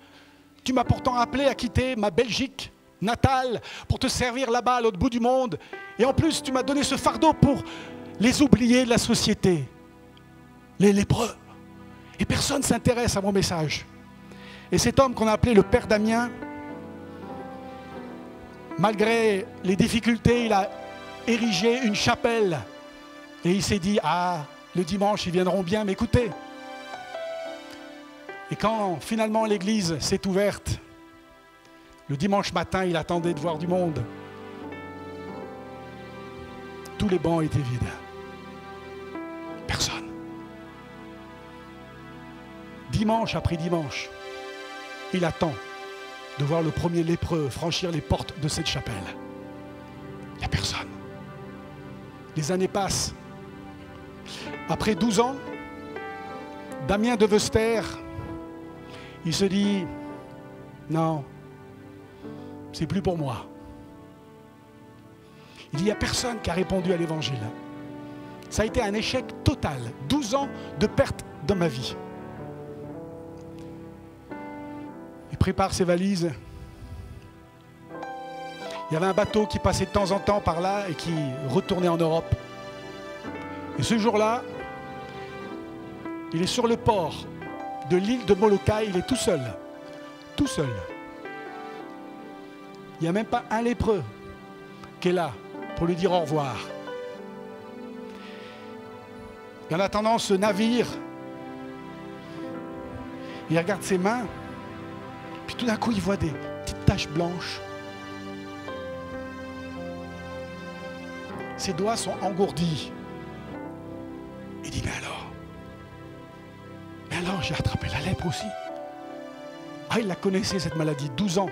tu m'as pourtant appelé à quitter ma Belgique natale pour te servir là-bas à l'autre bout du monde. Et en plus, tu m'as donné ce fardeau pour les oubliés de la société, les lépreux. Et personne ne s'intéresse à mon message. » Et cet homme qu'on a appelé le Père Damien, malgré les difficultés, il a érigé une chapelle. Et il s'est dit, ah, le dimanche, ils viendront bien m'écouter. Et quand finalement l'église s'est ouverte, le dimanche matin, il attendait de voir du monde. Tous les bancs étaient vides. Personne. Dimanche après dimanche, il attend de voir le premier lépreux franchir les portes de cette chapelle. Il n'y a personne. Les années passent. Après 12 ans, Damien de Veuster, il se dit, non, c'est plus pour moi. Il n'y a personne qui a répondu à l'évangile. Ça a été un échec total. 12 ans de perte dans ma vie. Il prépare ses valises. Il y avait un bateau qui passait de temps en temps par là et qui retournait en Europe. Et ce jour-là, il est sur le port de l'île de Molokai, il est tout seul. Tout seul. Il n'y a même pas un lépreux qui est là pour lui dire au revoir. Et en attendant ce navire, il regarde ses mains, puis tout d'un coup il voit des petites taches blanches. Ses doigts sont engourdis. Il dit, mais alors j'ai attrapé la lèpre aussi. Ah, il la connaissait cette maladie, 12 ans,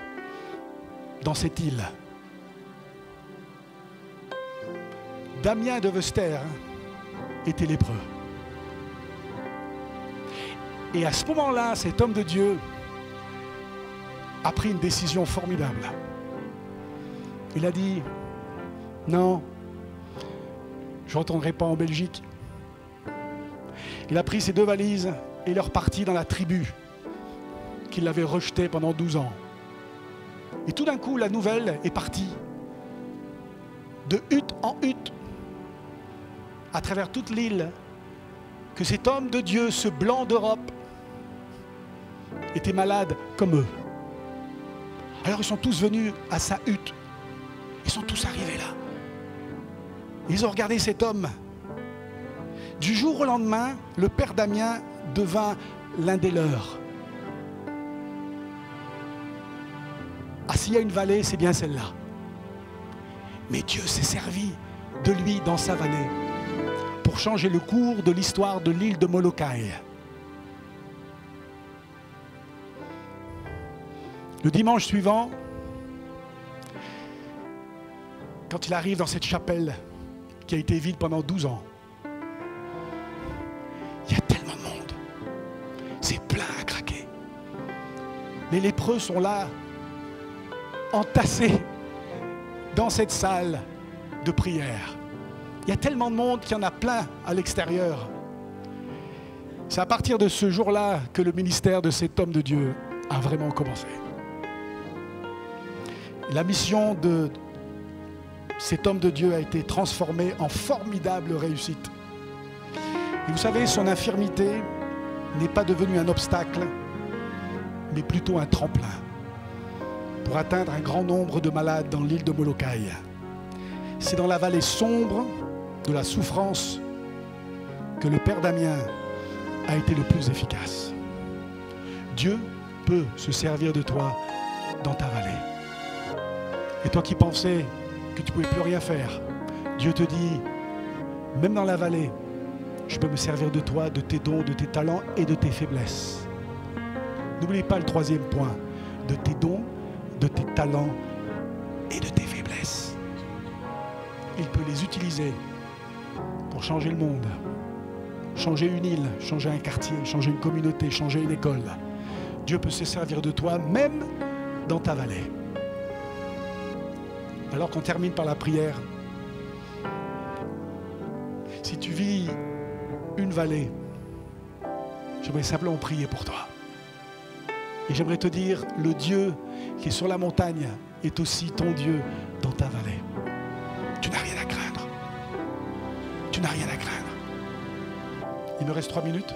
dans cette île. Damien de Veuster était lépreux. Et à ce moment-là, cet homme de Dieu a pris une décision formidable. Il a dit, non, je ne retournerai pas en Belgique. Il a pris ses 2 valises et il est reparti dans la tribu qui l'avait rejeté pendant 12 ans. Et tout d'un coup, la nouvelle est partie de hutte en hutte, à travers toute l'île, que cet homme de Dieu, ce blanc d'Europe, était malade comme eux. Alors ils sont tous venus à sa hutte. Ils sont tous arrivés là. Ils ont regardé cet homme. Du jour au lendemain, le Père Damien devint l'un des leurs. Ah, s'il y a une vallée, c'est bien celle-là. Mais Dieu s'est servi de lui dans sa vallée pour changer le cours de l'histoire de l'île de Molokai. Le dimanche suivant, quand il arrive dans cette chapelle qui a été vide pendant 12 ans, il y a tellement de monde. C'est plein à craquer. Les lépreux sont là, entassés dans cette salle de prière. Il y a tellement de monde qu'il y en a plein à l'extérieur. C'est à partir de ce jour-là que le ministère de cet homme de Dieu a vraiment commencé. La mission de cet homme de Dieu a été transformé en formidable réussite. Et vous savez, son infirmité n'est pas devenue un obstacle, mais plutôt un tremplin pour atteindre un grand nombre de malades dans l'île de Molokai. C'est dans la vallée sombre de la souffrance que le Père Damien a été le plus efficace. Dieu peut se servir de toi dans ta vallée. Et toi qui pensais que tu ne pouvais plus rien faire, Dieu te dit, même dans la vallée, je peux me servir de toi, de tes dons, de tes talents et de tes faiblesses. N'oubliez pas le troisième point, de tes dons, de tes talents et de tes faiblesses. Il peut les utiliser pour changer le monde, changer une île, changer un quartier, changer une communauté, changer une école. Dieu peut se servir de toi même dans ta vallée. Alors qu'on termine par la prière, si tu vis une vallée, j'aimerais simplement prier pour toi. Et j'aimerais te dire, le Dieu qui est sur la montagne est aussi ton Dieu dans ta vallée. Tu n'as rien à craindre. Tu n'as rien à craindre. Il me reste 3 minutes.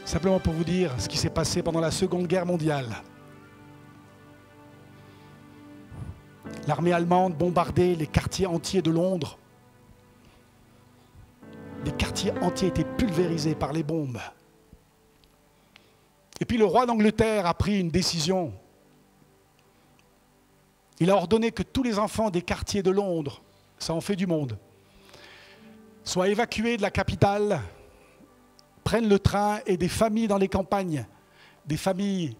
Simplement pour vous dire ce qui s'est passé pendant la Seconde Guerre mondiale. L'armée allemande bombardait les quartiers entiers de Londres. Des quartiers entiers étaient pulvérisés par les bombes. Et puis le roi d'Angleterre a pris une décision. Il a ordonné que tous les enfants des quartiers de Londres, ça en fait du monde, soient évacués de la capitale, prennent le train et des familles dans les campagnes, des familles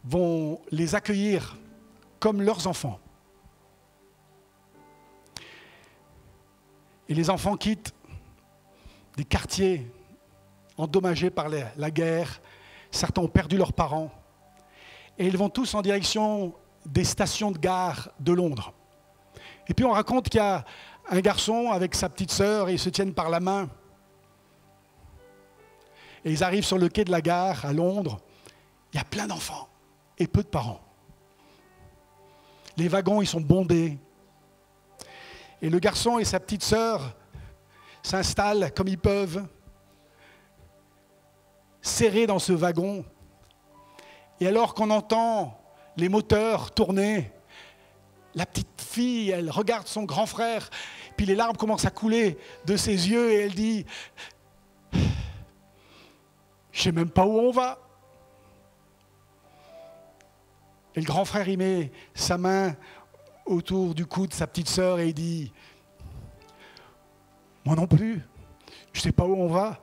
vont les accueillir comme leurs enfants. Et les enfants quittent des quartiers endommagés par la guerre. Certains ont perdu leurs parents. Et ils vont tous en direction des stations de gare de Londres. Et puis on raconte qu'il y a un garçon avec sa petite sœur et ils se tiennent par la main. Et ils arrivent sur le quai de la gare à Londres. Il y a plein d'enfants et peu de parents. Les wagons, ils sont bondés. Et le garçon et sa petite sœur s'installent comme ils peuvent, serrés dans ce wagon. Et alors qu'on entend les moteurs tourner, la petite fille, elle regarde son grand frère, puis les larmes commencent à couler de ses yeux et elle dit « Je ne sais même pas où on va ». Et le grand frère, il met sa main autour du cou de sa petite sœur et il dit « Moi non plus, je ne sais pas où on va,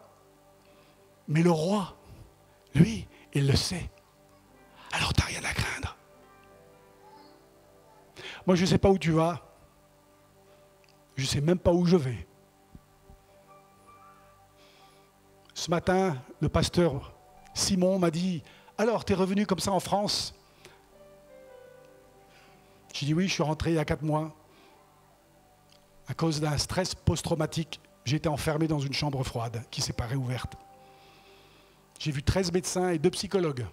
mais le roi, lui, il le sait. Alors tu n'as rien à craindre. » Moi, je ne sais pas où tu vas. Je ne sais même pas où je vais. Ce matin, le pasteur Simon m'a dit « Alors, tu es revenu comme ça en France ?» J'ai dit oui, je suis rentré il y a 4 mois. À cause d'un stress post-traumatique, j'ai été enfermé dans une chambre froide qui s'est pas réouverte. J'ai vu 13 médecins et 2 psychologues.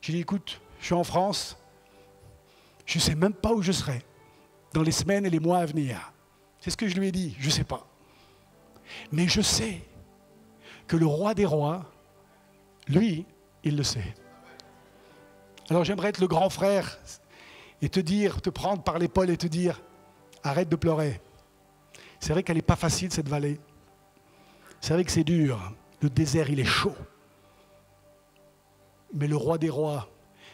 J'ai dit écoute, je suis en France, je ne sais même pas où je serai dans les semaines et les mois à venir. C'est ce que je lui ai dit, je ne sais pas. Mais je sais que le roi des rois, lui, il le sait. Alors j'aimerais être le grand frère et te dire, te prendre par l'épaule et te dire, arrête de pleurer. C'est vrai qu'elle n'est pas facile cette vallée. C'est vrai que c'est dur. Le désert, il est chaud. Mais le roi des rois,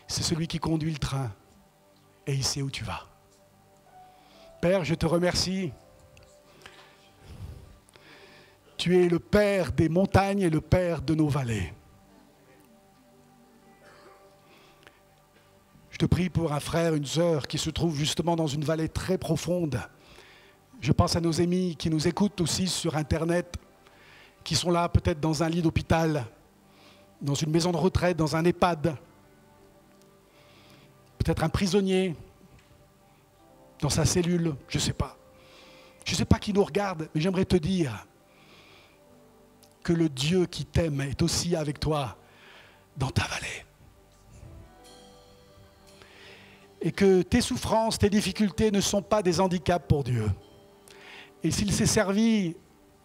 c'est celui qui conduit le train et il sait où tu vas. Père, je te remercie. Tu es le Père des montagnes et le Père de nos vallées. Je te prie pour un frère, une sœur qui se trouve justement dans une vallée très profonde. Je pense à nos amis qui nous écoutent aussi sur Internet, qui sont là peut-être dans un lit d'hôpital, dans une maison de retraite, dans un EHPAD, peut-être un prisonnier, dans sa cellule, je ne sais pas. Je ne sais pas qui nous regarde, mais j'aimerais te dire que le Dieu qui t'aime est aussi avec toi dans ta vallée. et que tes souffrances, tes difficultés ne sont pas des handicaps pour Dieu. Et s'il s'est servi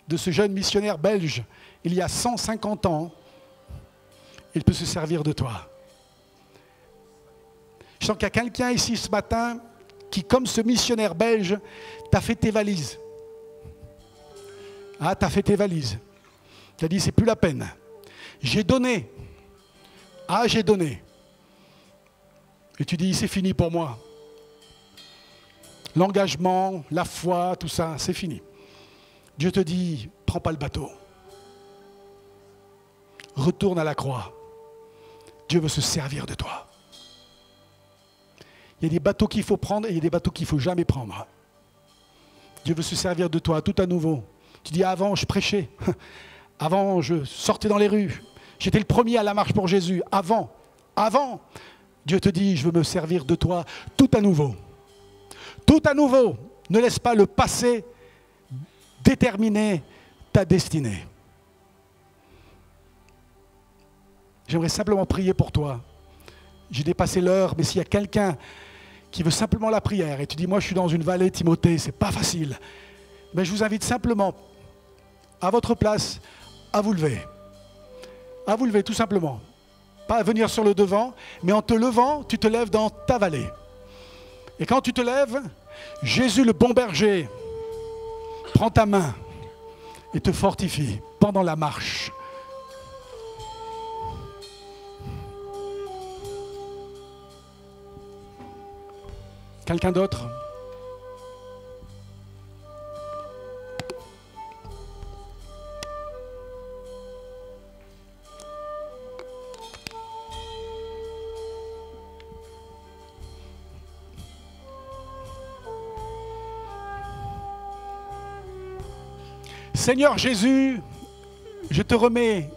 de ce jeune missionnaire belge il y a 150 ans, il peut se servir de toi. Je sens qu'il y a quelqu'un ici ce matin qui, comme ce missionnaire belge, t'a fait tes valises. Ah, t'as fait tes valises. Tu as dit, c'est plus la peine. J'ai donné. Ah, j'ai donné. Et tu dis, c'est fini pour moi. L'engagement, la foi, tout ça, c'est fini. Dieu te dit, prends pas le bateau. Retourne à la croix. Dieu veut se servir de toi. Il y a des bateaux qu'il faut prendre et il y a des bateaux qu'il ne faut jamais prendre. Dieu veut se servir de toi tout à nouveau. Tu dis, avant, je prêchais. Avant, je sortais dans les rues. J'étais le premier à la marche pour Jésus. Avant. Dieu te dit, je veux me servir de toi tout à nouveau. Tout à nouveau. Ne laisse pas le passé déterminer ta destinée. J'aimerais simplement prier pour toi. J'ai dépassé l'heure, mais s'il y a quelqu'un qui veut simplement la prière, et tu dis, moi je suis dans une vallée, Timothée, c'est pas facile, mais je vous invite simplement, à votre place, à vous lever. À vous lever, tout simplement. Pas à venir sur le devant, mais en te levant, tu te lèves dans ta vallée. Et quand tu te lèves, Jésus, le bon berger, prend ta main et te fortifie pendant la marche. Quelqu'un d'autre? Seigneur Jésus, je te remets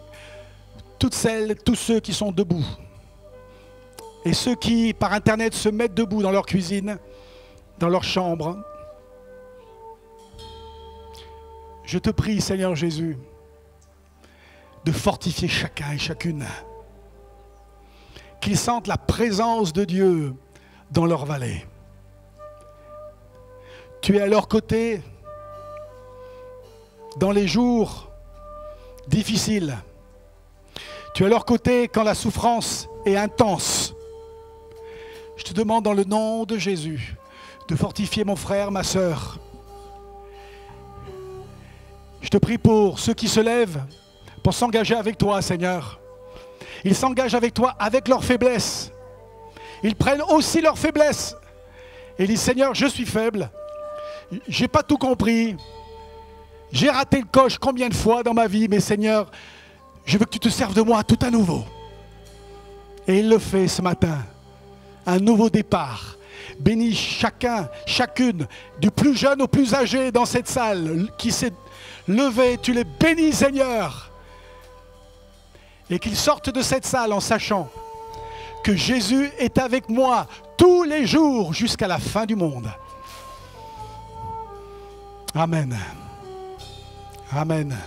toutes celles, tous ceux qui sont debout. Et ceux qui, par Internet, se mettent debout dans leur cuisine, dans leur chambre. Je te prie, Seigneur Jésus, de fortifier chacun et chacune. Qu'ils sentent la présence de Dieu dans leur vallée. Tu es à leur côté dans les jours difficiles. Tu es à leur côté quand la souffrance est intense. Je te demande dans le nom de Jésus de fortifier mon frère, ma sœur. Je te prie pour ceux qui se lèvent pour s'engager avec toi, Seigneur. Ils s'engagent avec toi avec leurs faiblesses. Ils prennent aussi leurs faiblesses. Et ils disent, Seigneur, je suis faible. J'ai pas tout compris. J'ai raté le coche combien de fois dans ma vie, mais Seigneur, je veux que tu te serves de moi tout à nouveau. Et il le fait ce matin. Un nouveau départ. Bénis chacun, chacune, du plus jeune au plus âgé dans cette salle qui s'est levé. Tu les bénis, Seigneur. Et qu'ils sortent de cette salle en sachant que Jésus est avec moi tous les jours jusqu'à la fin du monde. Amen. Amen.